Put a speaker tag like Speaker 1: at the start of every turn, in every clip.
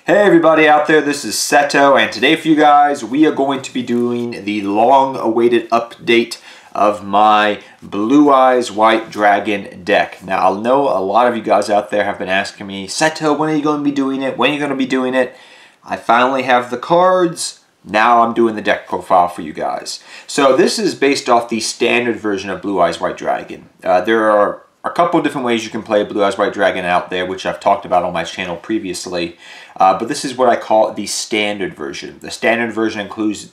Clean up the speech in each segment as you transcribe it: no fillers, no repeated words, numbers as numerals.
Speaker 1: Hey everybody out there, this is Seto, and today for you guys we are going to be doing the long-awaited update of my Blue Eyes White Dragon deck. Now I know a lot of you guys out there have been asking me, Seto, when are you going to be doing it? When are you going to be doing it? I finally have the cards. Now I'm doing the deck profile for you guys. So this is based off the standard version of Blue Eyes White Dragon. There are a couple of different ways you can play Blue Eyes White Dragon out there, which I've talked about on my channel previously. But this is what I call the standard version. The standard version includes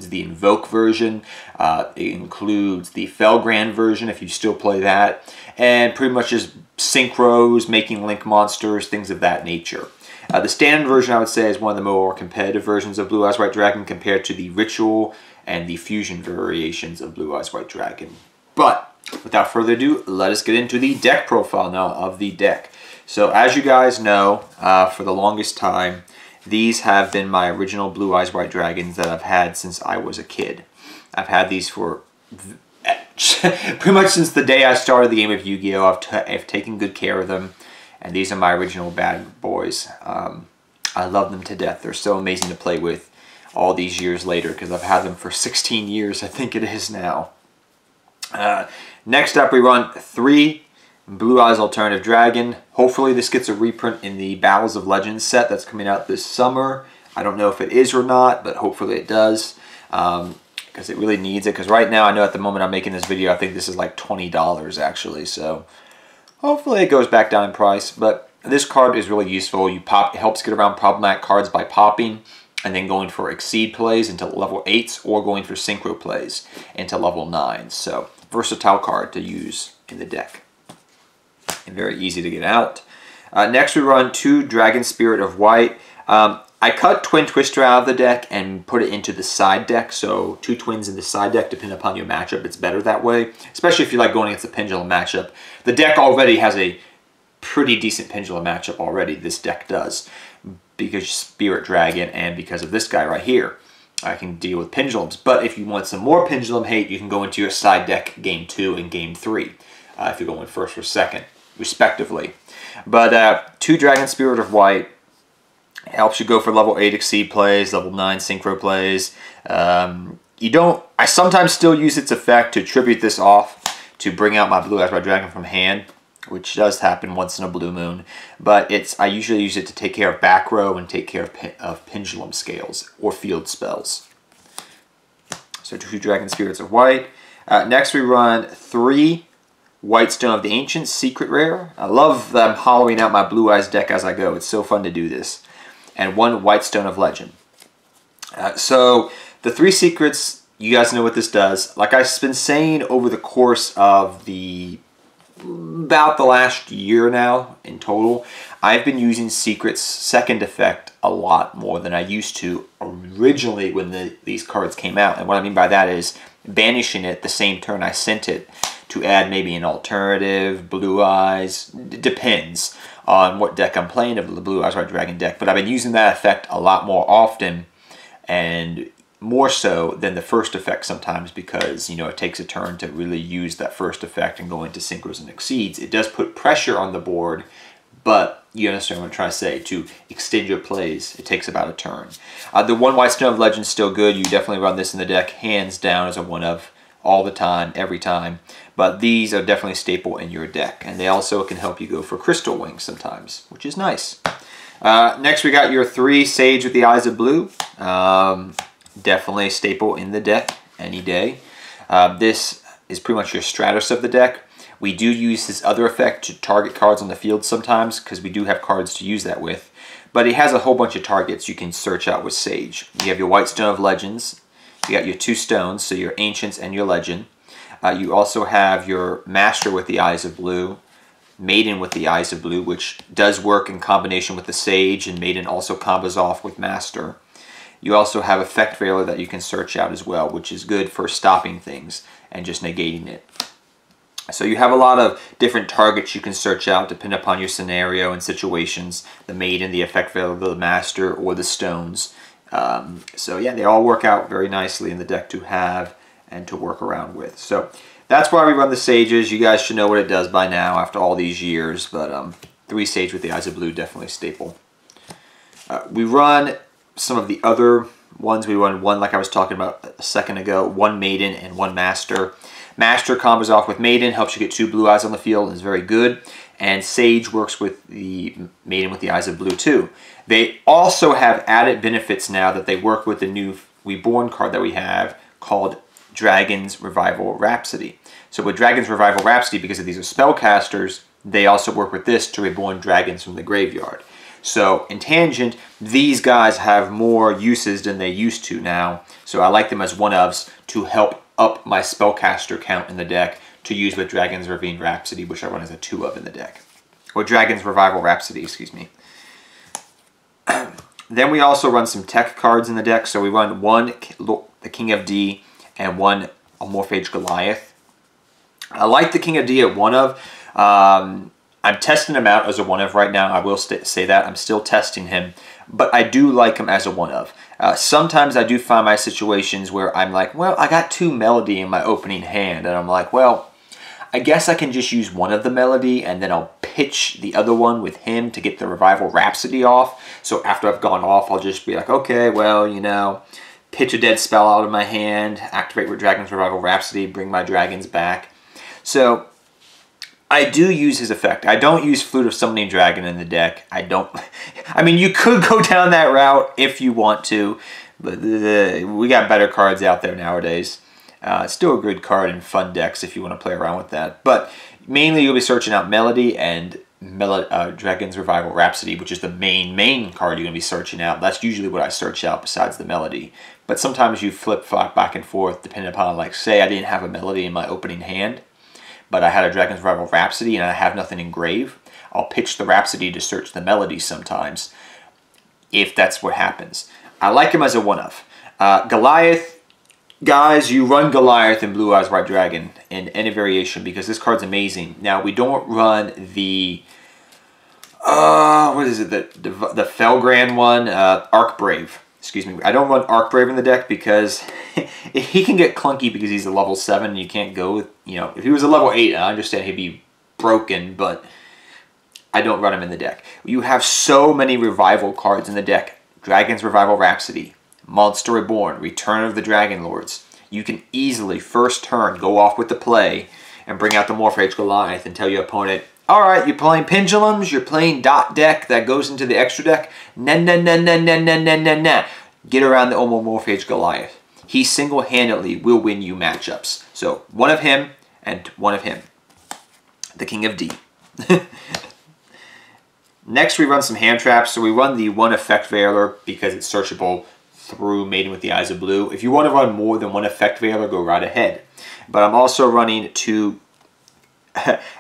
Speaker 1: the Invoke version, it includes the Felgrand version if you still play that, and pretty much just synchros, making link monsters, things of that nature. The standard version, I would say, is one of the more competitive versions of Blue Eyes White Dragon compared to the Ritual and the Fusion variations of Blue Eyes White Dragon. But without further ado, let us get into the deck profile now of the deck. So as you guys know, for the longest time, these have been my original Blue Eyes White Dragons that I've had since I was a kid. I've had these for pretty much since the day I started the game of Yu-Gi-Oh! I've taken good care of them, and these are my original bad boys. I love them to death. They're so amazing to play with all these years later because I've had them for 16 years, I think it is now. Next up, we run 3 Blue Eyes Alternative Dragon. Hopefully this gets a reprint in the Battles of Legends set that's coming out this summer. I don't know if it is or not, but hopefully it does, because it really needs it. Because right now, I know at the moment I'm making this video, I think this is like $20 actually, so hopefully it goes back down in price. But this card is really useful. It helps get around problematic cards by popping and then going for Exceed plays into level 8s or going for Synchro plays into level 9s. So versatile card to use in the deck and very easy to get out. Next we run 2 Dragon Spirit of White. I cut Twin Twister out of the deck and put it into the side deck, so 2 twins in the side deck, depending upon your matchup. It's better that way, especially if you like going against a Pendulum matchup. The deck already has a pretty decent Pendulum matchup already, this deck does, because Spirit Dragon and because of this guy right here. I can deal with Pendulums, but if you want some more Pendulum hate, you can go into your side deck Game 2 and Game 3, if you're going first or second, respectively. But 2 Dragon Spirit of White helps you go for level 8 Exceed plays, level 9 Synchro plays. I sometimes still use its effect to tribute this off to bring out my Blue Eyes White Dragon from hand, which does happen once in a blue moon, but I usually use it to take care of back row and take care of Pendulum scales or field spells. So 2 Dragon Spirits of White. Next we run 3 White Stone of the Ancients, Secret Rare. I love that I'm hollowing out my Blue Eyes deck as I go. It's so fun to do this. And 1 White Stone of Legend. So the 3 secrets, you guys know what this does. Like I've been saying over the course of about the last year now in total, I've been using Secret's second effect a lot more than I used to originally when these cards came out. And what I mean by that is banishing it the same turn I sent it to add maybe an alternative, Blue Eyes. It depends on what deck I'm playing of the Blue Eyes White Dragon deck. But I've been using that effect a lot more often, and more so than the first effect sometimes, because, you know, it takes a turn to really use that first effect and go into Synchros and Exceeds. It does put pressure on the board, but you understand what I'm trying to say. To extend your plays, it takes about a turn. The 1 White Stone of Legend is still good. You definitely run this in the deck hands down as a 1-of all the time, every time. But these are definitely a staple in your deck, and they also can help you go for Crystal Wings sometimes, which is nice. Next we got your 3 Sage with the Eyes of Blue. Definitely a staple in the deck any day. This is pretty much your Stratos of the deck. We do use this other effect to target cards on the field sometimes, because we do have cards to use that with. But it has a whole bunch of targets you can search out with Sage. You have your White Stone of Legends. You got your 2 stones, so your Ancients and your Legend. You also have your Master with the Eyes of Blue, Maiden with the Eyes of Blue, which does work in combination with the Sage, and Maiden also combos off with Master. You also have Effect Veiler that you can search out as well, which is good for stopping things and just negating it. So you have a lot of different targets you can search out depending upon your scenario and situations. The Maiden, the Effect Veiler, the Master, or the Stones. So yeah, they all work out very nicely in the deck to have and to work around with. So that's why we run the Sages. You guys should know what it does by now after all these years, but 3 Sage with the Eyes of Blue, definitely a staple. We run some of the other ones. We run one, like I was talking about a second ago, one Maiden and one Master. Master combos off with Maiden, helps you get 2 blue eyes on the field, and is very good. And Sage works with the Maiden with the eyes of blue too. They also have added benefits now that they work with the new Reborn card that we have called Dragon's Revival Rhapsody. So with Dragon's Revival Rhapsody, because of these are spellcasters, they also work with this to reborn dragons from the graveyard. So in Tangent, these guys have more uses than they used to now. So I like them as one-ofs to help up my spellcaster count in the deck to use with Dragon's Ravine Rhapsody, which I run as a 2-of in the deck. Or Dragon's Revival Rhapsody, excuse me. Then we also run some tech cards in the deck. So we run one, the King of D, and one Morphage Goliath. I like the King of D at 1-of. I'm testing him out as a 1-of right now. I will say that. I'm still testing him. But I do like him as a 1-of. Sometimes I do find my situations where I'm like, well, I got 2 Melody in my opening hand. And I'm like, well, I guess I can just use one of the Melody and then I'll pitch the other one with him to get the Revival Rhapsody off. So after I've gone off, I'll just be like, okay, well, you know, pitch a dead spell out of my hand, activate with Dragon's Revival Rhapsody, bring my dragons back. So I do use his effect. I don't use Flute of Summoning Dragon in the deck. I don't. I mean, you could go down that route if you want to, but we got better cards out there nowadays. It's still a good card in fun decks if you want to play around with that. But mainly you'll be searching out Melody and Dragon's Revival Rhapsody, which is the main card you're going to be searching out. That's usually what I search out besides the Melody. But sometimes you flip-flop back and forth depending upon, like, say I didn't have a Melody in my opening hand, but I had a Dragon's Revival Rhapsody and I have nothing in grave. I'll pitch the Rhapsody to search the Melody sometimes, if that's what happens. I like him as a 1-of. Goliath, guys, you run Goliath in Blue Eyes White Dragon in any variation because this card's amazing. Now, we don't run the, what is it, the Felgrand one, Arcbrave. Excuse me, I don't run Arcbrave in the deck because he can get clunky because he's a level 7 and you can't go with, you know, if he was a level 8, I understand he'd be broken, but I don't run him in the deck. You have so many revival cards in the deck. Dragon's Revival Rhapsody, Monster Reborn, Return of the Dragon Lords. You can easily, first turn, go off with the play and bring out the Morphage Goliath and tell your opponent, all right, you're playing Pendulums, you're playing dot deck that goes into the extra deck. Nah. Get around the Morphage Goliath. He single-handedly will win you matchups. So, 1 of him and 1 of him. The King of D. Next, we run some hand traps. So we run the 1 Effect Veiler because it's searchable through Maiden with the Eyes of Blue. If you want to run more than 1 Effect Veiler, go right ahead. But I'm also running 2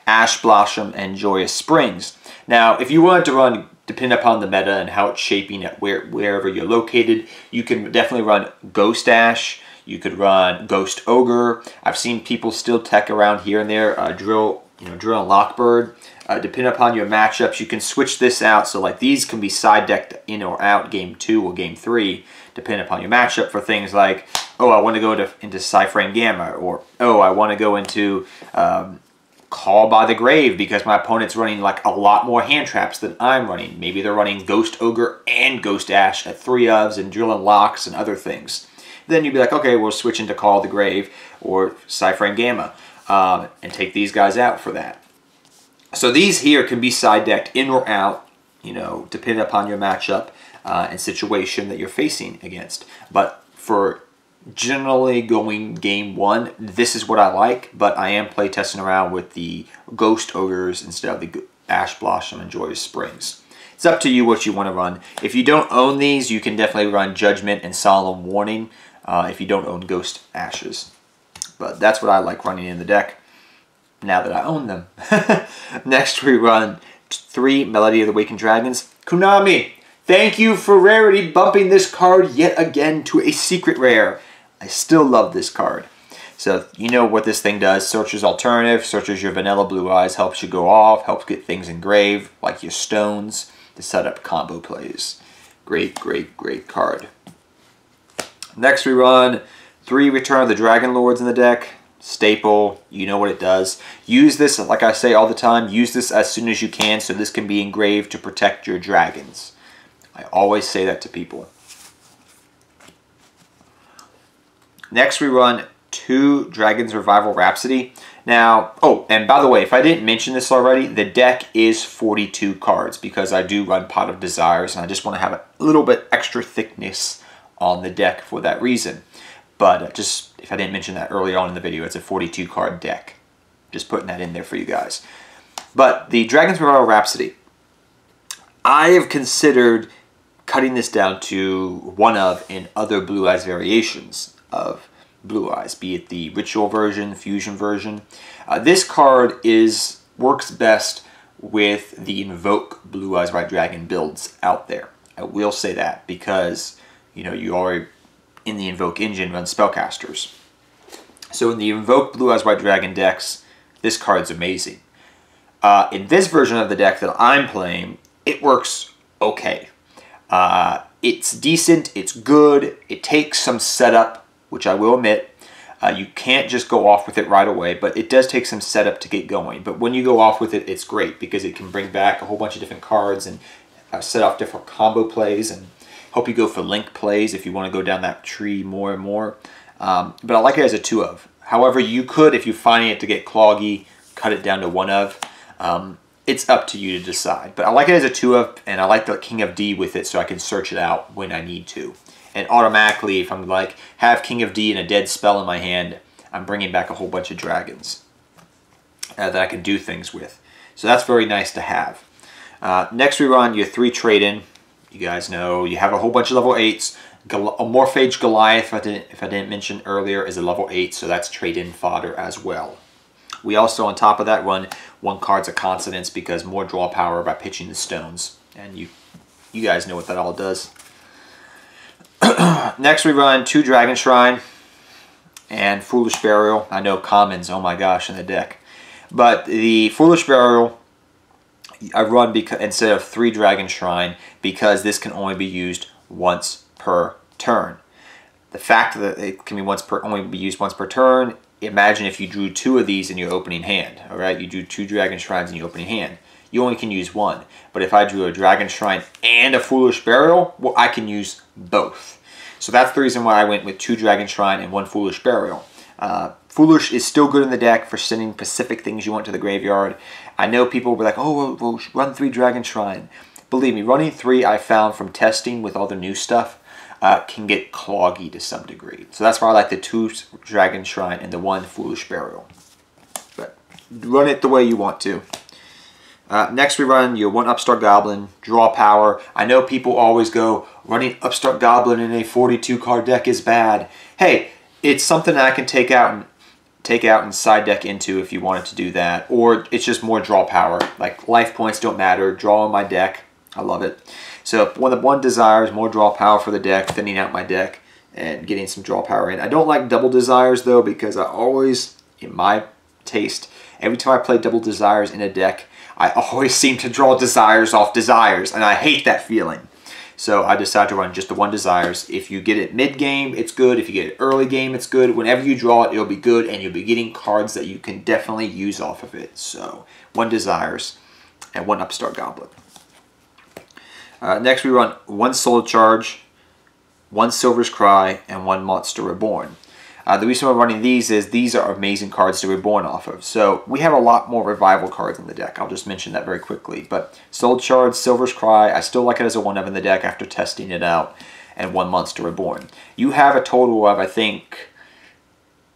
Speaker 1: Ash Blossom and Joyous Springs. Now, if you wanted to run, depending upon the meta and how it's shaping at wherever you're located, you can definitely run Ghost Ash. You could run Ghost Ogre. I've seen people still tech around here and there. Drill and Lockbird. Depending upon your matchups, you can switch this out. So like these can be side decked in or out game 2 or game 3, depending upon your matchup for things like, oh, I want to go into Cyframe Gamma, or oh, I want to go into Call by the Grave because my opponent's running like a lot more hand traps than I'm running. Maybe they're running Ghost Ogre and Ghost Ash at 3-ofs and Drill and Locks and other things. Then you'd be like, okay, we'll switch into Call the Grave or Cyframe Gamma and take these guys out for that. So these here can be side decked in or out, you know, depending upon your matchup and situation that you're facing against. But for generally going game 1, this is what I like, but I am play testing around with the Ghost Ogres instead of the Ash Blossom and Joyous Springs. It's up to you what you want to run. If you don't own these, you can definitely run Judgment and Solemn Warning if you don't own Ghost Ashes. But that's what I like running in the deck now that I own them. Next we run 3 Melody of the Awakened Dragons. Konami, thank you for Rarity bumping this card yet again to a secret rare. I still love this card. So you know what this thing does. Searches alternative, searches your vanilla Blue Eyes, helps you go off, helps get things engraved, like your stones, to set up combo plays. Great, great, great card. Next we run 3 Return of the Dragon Lords in the deck. Staple, you know what it does. Use this, like I say all the time, use this as soon as you can so this can be engraved to protect your dragons. I always say that to people. Next we run 2 Dragon's Revival Rhapsody. Now, oh, and by the way, if I didn't mention this already, the deck is 42 cards because I do run Pot of Desires, and I just want to have a little bit extra thickness on the deck for that reason. But just, if I didn't mention that earlier on in the video, it's a 42 card deck. Just putting that in there for you guys. But the Dragon's Revival Rhapsody, I have considered cutting this down to one of in other Blue Eyes variations of Blue Eyes, be it the Ritual version, Fusion version. This card works best with the Invoke Blue Eyes White Dragon builds out there. I will say that because, you know, you already in the Invoke engine run spellcasters. So in the Invoke Blue Eyes White Dragon decks, this card's amazing. In this version of the deck that I'm playing, it works okay. It's decent, it's good, it takes some setup, which I will admit. You can't just go off with it right away, but it does take some setup to get going. But when you go off with it, it's great because it can bring back a whole bunch of different cards and set off different combo plays and help you go for link plays if you want to go down that tree more and more. But I like it as a 2 of. However, you could, if you're finding it to get cloggy, cut it down to 1 of. It's up to you to decide. But I like it as a 2 of, and I like the King of D with it so I can search it out when I need to. And automatically, if I'm like, have King of D and a dead spell in my hand, I'm bringing back a whole bunch of dragons that I can do things with. So that's very nice to have. Next we run your 3 trade-in. You guys know you have a whole bunch of level 8s. A Morphage Goliath, if I didn't mention earlier, is a level 8, so that's trade-in fodder as well. We also, on top of that, run 1 cards of Consonance because more draw power by pitching the stones. And you guys know what that all does. Next we run 2 Dragon Shrine and Foolish Burial. I know commons, oh my gosh, in the deck. But the Foolish Burial I run instead of 3 Dragon Shrine because this can only be used once per turn. The fact that it can be only be used once per turn, imagine if you drew 2 of these in your opening hand. Alright, you drew 2 Dragon Shrines in your opening hand. You only can use 1. But if I drew a Dragon Shrine and a Foolish Burial, well, I can use both. So that's the reason why I went with 2 Dragon Shrine and 1 Foolish Burial. Foolish is still good in the deck for sending specific things you want to the graveyard. I know people will be like, oh, well, run 3 Dragon Shrine. Believe me, running 3, I found from testing with all the new stuff, can get cloggy to some degree. So that's why I like the 2 Dragon Shrine and the 1 Foolish Burial. But run it the way you want to. Next we run your 1 Upstart Goblin, draw power. I know people always go, running Upstart Goblin in a 42 card deck is bad. Hey, it's something that I can take out and side deck into if you wanted to do that. Or it's just more draw power. Like life points don't matter, draw on my deck. I love it. So one desires, more draw power for the deck, thinning out my deck and getting some draw power in. I don't like double desires though because I always, in my taste, every time I play double desires in a deck, I always seem to draw desires off desires, and I hate that feeling. So I decided to run just the 1 desires. If you get it mid-game, it's good. If you get it early game, it's good. Whenever you draw it, it'll be good, and you'll be getting cards that you can definitely use off of it. So 1 desires and 1 Upstart Goblin. Next we run 1 Soul Charge, 1 Silver's Cry, and 1 Monster Reborn. The reason we're running these is these are amazing cards to Reborn off of. So we have a lot more Revival cards in the deck. I'll just mention that very quickly. But Soul Charge, Silver's Cry, I still like it as a 1 of in the deck after testing it out. And 1 Monster Reborn. You have a total of, I think,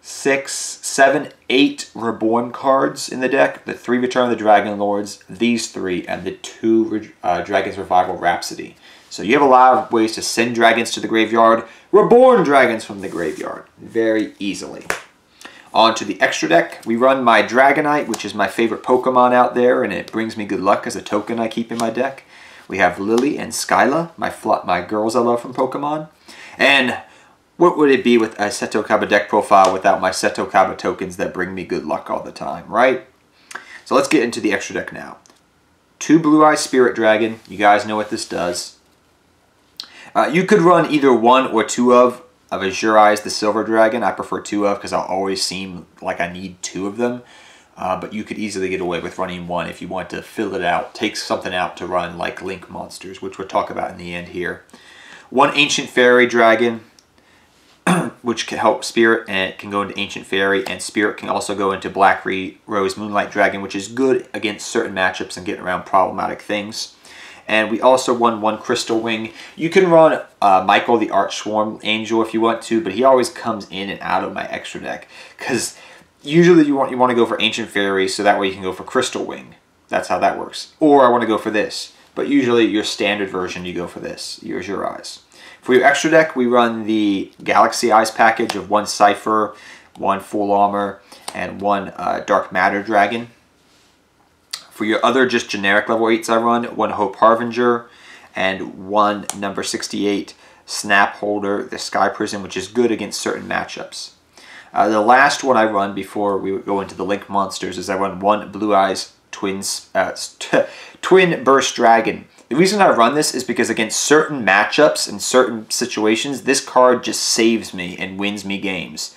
Speaker 1: 6, 7, 8 Reborn cards in the deck. The 3 Return of the Dragon Lords, these 3, and the 2 Dragon's Revival Rhapsody. So you have a lot of ways to send dragons to the graveyard, reborn dragons from the graveyard very easily. On to the extra deck, we run my Dragonite, which is my favorite Pokemon out there, and it brings me good luck as a token I keep in my deck. We have Lily and Skyla, my girls I love from Pokemon. And what would it be with a Seto Kaiba deck profile without my Seto Kaiba tokens that bring me good luck all the time, right? So let's get into the extra deck now. 2 Blue Eyes Spirit Dragon, you guys know what this does. You could run either 1 or 2 of Azure Eyes the Silver Dragon. I prefer 2 of because I always seem like I need 2 of them. but you could easily get away with running one if you want to fill it out, take something out to run like Link monsters, which we'll talk about in the end here. One Ancient Fairy Dragon, which can help Spirit, and it can go into Ancient Fairy, and Spirit can also go into Black Rose Moonlight Dragon, which is good against certain matchups and getting around problematic things. And we also won one Crystal Wing. You can run Michael the Arch Swarm Angel if you want to, but he always comes in and out of my extra deck, because usually you want to go for Ancient Fairy, so that way you can go for Crystal Wing. That's how that works. Or I want to go for this, but usually your standard version you go for this. Here's your eyes. For your extra deck, we run the Galaxy Eyes package of one Cypher, one Full Armor, and one Dark Matter Dragon. For your other just generic level 8s, I run one Hope Harbinger and one number 68 Snap Holder, the Sky Prison, which is good against certain matchups. The last one I run before we go into the Link monsters is I run one Blue Eyes Twin Burst Dragon. The reason I run this is because against certain matchups and certain situations, this card just saves me and wins me games.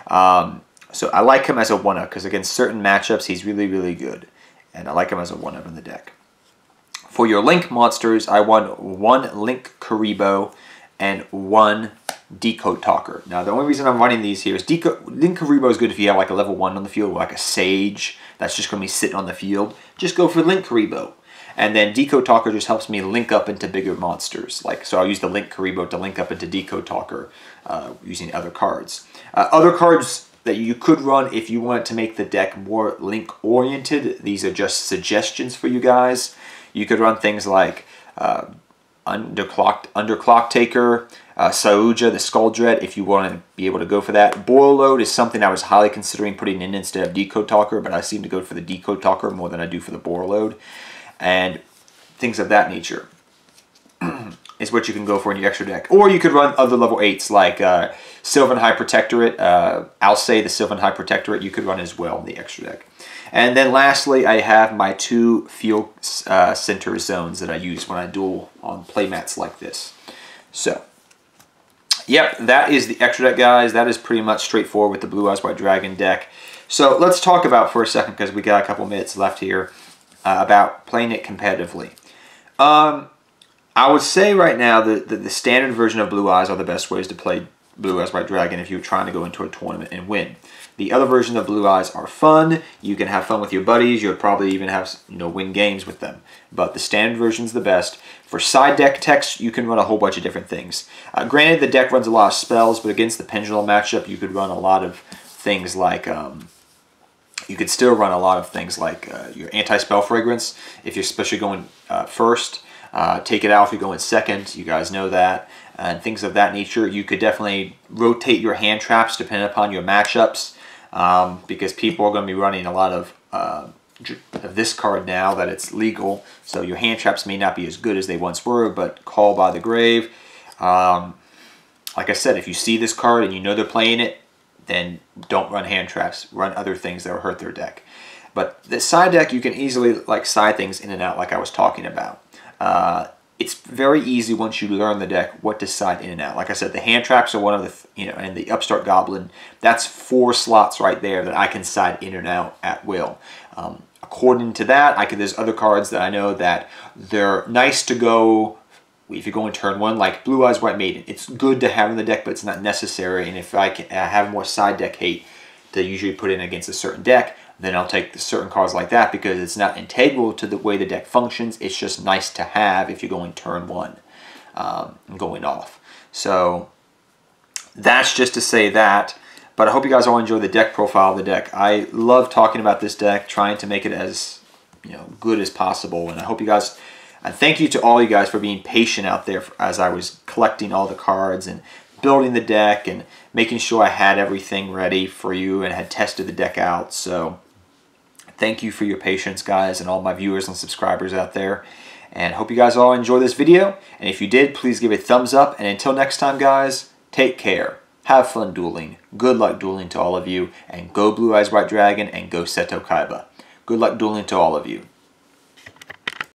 Speaker 1: So I like him as a 1-up because against certain matchups, he's really, really good. And I like him as a 1-up in the deck. For your Link monsters, I won one Link Kaiba and one Decode Talker. Now, the only reason I'm running these here is Link Kaiba is good if you have like a level 1 on the field, like a Sage that's just going to be sitting on the field. Just go for Link Kaiba. And then Decode Talker just helps me link up into bigger monsters. So I'll use the Link Kaiba to link up into Decode Talker using other cards. Other cards that you could run if you want to make the deck more Link-oriented. These are just suggestions for you guys. You could run things like Underclock Taker, Sauja, the Skull Dread, if you want to be able to go for that. Boil Load is something I was highly considering putting in instead of Decode Talker, but I seem to go for the Decode Talker more than I do for the Boil Load. And things of that nature is what you can go for in your extra deck. Or you could run other level 8s like Sylvan High Protectorate. I'll say the Sylvan High Protectorate you could run as well in the extra deck. And then lastly, I have my 2 field center zones that I use when I duel on playmats like this. So, yep, that is the extra deck, guys. That is pretty much straightforward with the Blue Eyes White Dragon deck. So let's talk about for a second, because we got a couple minutes left here, about playing it competitively. I would say right now that the standard version of Blue Eyes are the best ways to play Blue Eyes White Dragon if you're trying to go into a tournament and win. The other version of Blue Eyes are fun. You can have fun with your buddies. You'll probably even have, win games with them. But the standard version is the best. For side deck techs, you can run a whole bunch of different things. Granted, the deck runs a lot of spells, but against the Pendulum matchup, you could run a lot of things like you could still run a lot of things like your Anti-Spell Fragrance, if you're especially going first. Take it out if you're going second, you guys know that. And things of that nature. You could definitely rotate your hand traps depending upon your matchups, because people are going to be running a lot of this card now that it's legal. So your hand traps may not be as good as they once were, but Call by the Grave. Like I said, if you see this card and you know they're playing it, then don't run hand traps. Run other things that will hurt their deck. But the side deck, you can easily side things in and out like I was talking about. It's very easy once you learn the deck what to side in and out. Like I said, the hand traps are one of the, and the Upstart Goblin, that's 4 slots right there that I can side in and out at will. According to that, there's other cards that I know that they're nice to go if you're going turn 1, like Blue Eyes White Maiden. It's good to have in the deck, but it's not necessary. And if I can have more side deck hate to usually put in against a certain deck, then I'll take certain cards like that because it's not integral to the way the deck functions. It's just nice to have if you're going turn 1 and going off. So that's just to say that. But I hope you guys all enjoy the deck profile of the deck. I love talking about this deck, trying to make it as good as possible. And I hope you guys, and thank you to all you guys for being patient out there as I was collecting all the cards and building the deck and making sure I had everything ready for you and had tested the deck out. So thank you for your patience, guys, and all my viewers and subscribers out there. And hope you guys all enjoy this video. And if you did, please give it a thumbs up. And until next time, guys, take care. Have fun dueling. Good luck dueling to all of you. And go Blue Eyes White Dragon and go Seto Kaiba. Good luck dueling to all of you.